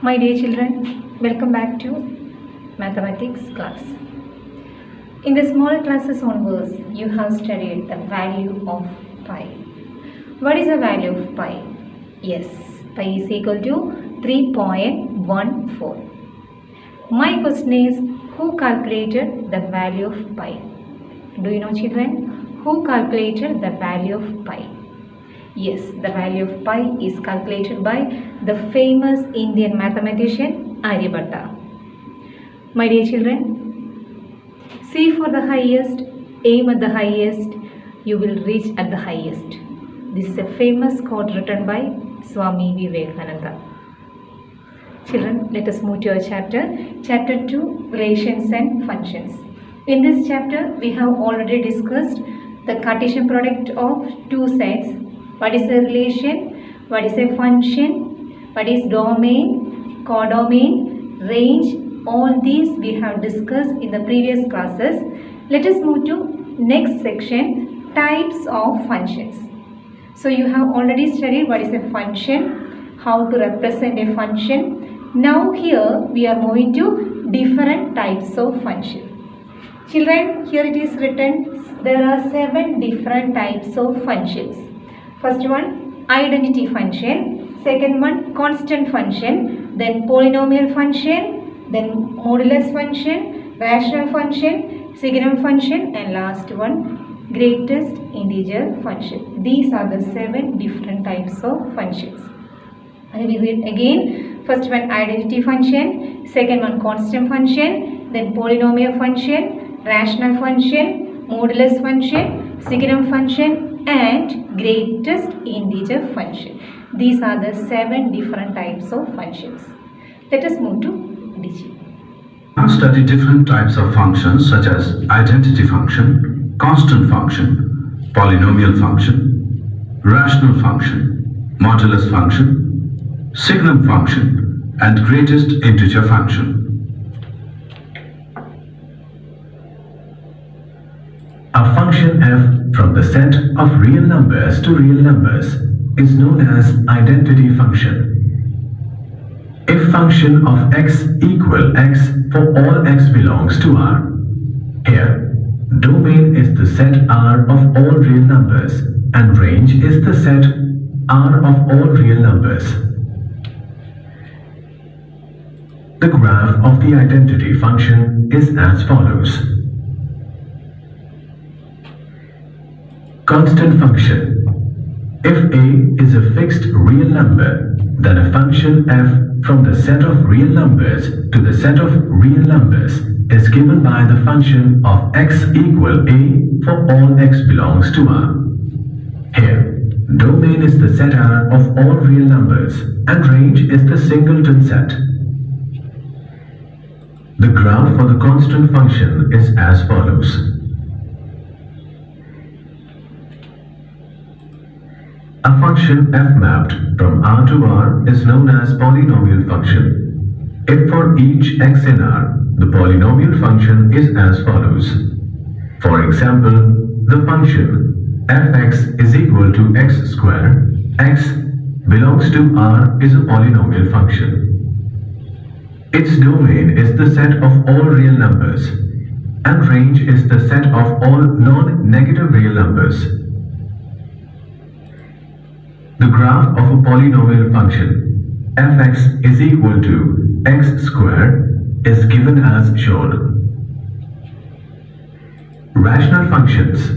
My dear children, welcome back to mathematics class. In the smaller classes onwards, you have studied the value of pi. What is the value of pi? Yes, pi is equal to 3.14. My question is, who calculated the value of pi? Do you know, children? Who calculated the value of pi? Yes, the value of pi is calculated by the famous Indian mathematician Aryabhatta. My dear children, see for the highest, aim at the highest, you will reach at the highest. This is a famous quote written by Swami Vivekananda. Children, let us move to our chapter. Chapter 2, Relations and Functions. In this chapter, we have already discussed the Cartesian product of two sets. What is a relation? What is a function? What is domain, codomain, range? All these we have discussed in the previous classes. Let us move to next section, types of functions. So you have already studied what is a function, how to represent a function. Now here we are moving to different types of function. Children, here it is written, there are 7 different types of functions. First one, identity function. Second one, constant function. Then polynomial function. Then modulus function, rational function, signum function, and last one, greatest integer function. These are the 7 different types of functions. I will read again. First one, identity function. Second one, constant function. Then polynomial function, rational function, modulus function, signum function, and greatest integer function. These are the 7 different types of functions. Let us move to Digi. Now study different types of functions such as identity function, constant function, polynomial function, rational function, modulus function, signum function, and greatest integer function. A function f from the set of real numbers to real numbers is known as identity function. If function of x equal x for all x belongs to R. Here, domain is the set R of all real numbers and range is the set R of all real numbers. The graph of the identity function is as follows. Constant function. If a is a fixed real number, then a function f from the set of real numbers to the set of real numbers is given by the function of x equal a for all x belongs to R. Here, domain is the set R of all real numbers and range is the singleton set. The graph for the constant function is as follows. A function f mapped from R to R is known as polynomial function. If for each x in R, the polynomial function is as follows. For example, the function fx is equal to x square, x belongs to R is a polynomial function. Its domain is the set of all real numbers and range is the set of all non-negative real numbers. The graph of a polynomial function fx is equal to x square is given as shown. Rational functions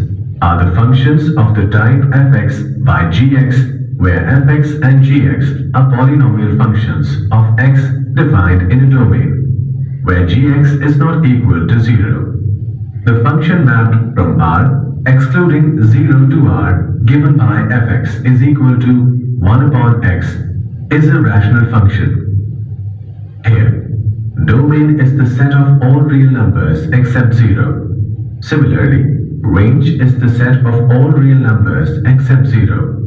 are the functions of the type fx by gx where fx and gx are polynomial functions of x defined in a domain where gx is not equal to 0. The function mapped from R excluding 0 to R given by fx is equal to 1 upon x is a rational function. Here, domain is the set of all real numbers except 0. Similarly, range is the set of all real numbers except 0.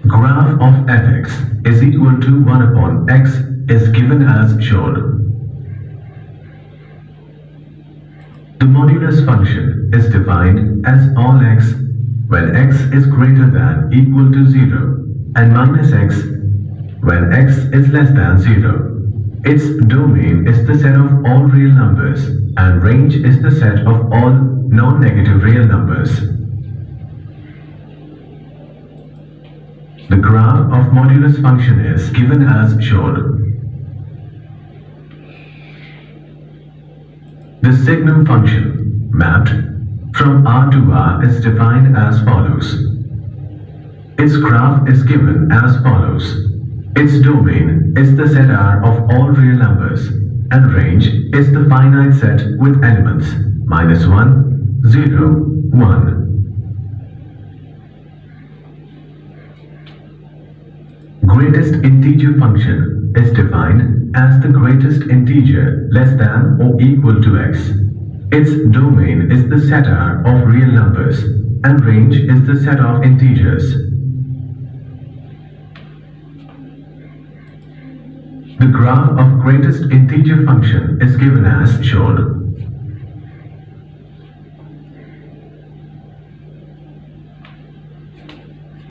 Graph of fx is equal to 1 upon x is given as shown. The modulus function is defined as all x when x is greater than equal to 0 and minus x when x is less than 0. Its domain is the set of all real numbers and range is the set of all non-negative real numbers. The graph of modulus function is given as shown. The signum function, mapped from R to R, is defined as follows. Its graph is given as follows. Its domain is the set R of all real numbers, and range is the finite set with elements -1, 0, 1. Greatest integer function is defined as the greatest integer less than or equal to x. Its domain is the set R of real numbers, and range is the set of integers. The graph of greatest integer function is given as shown.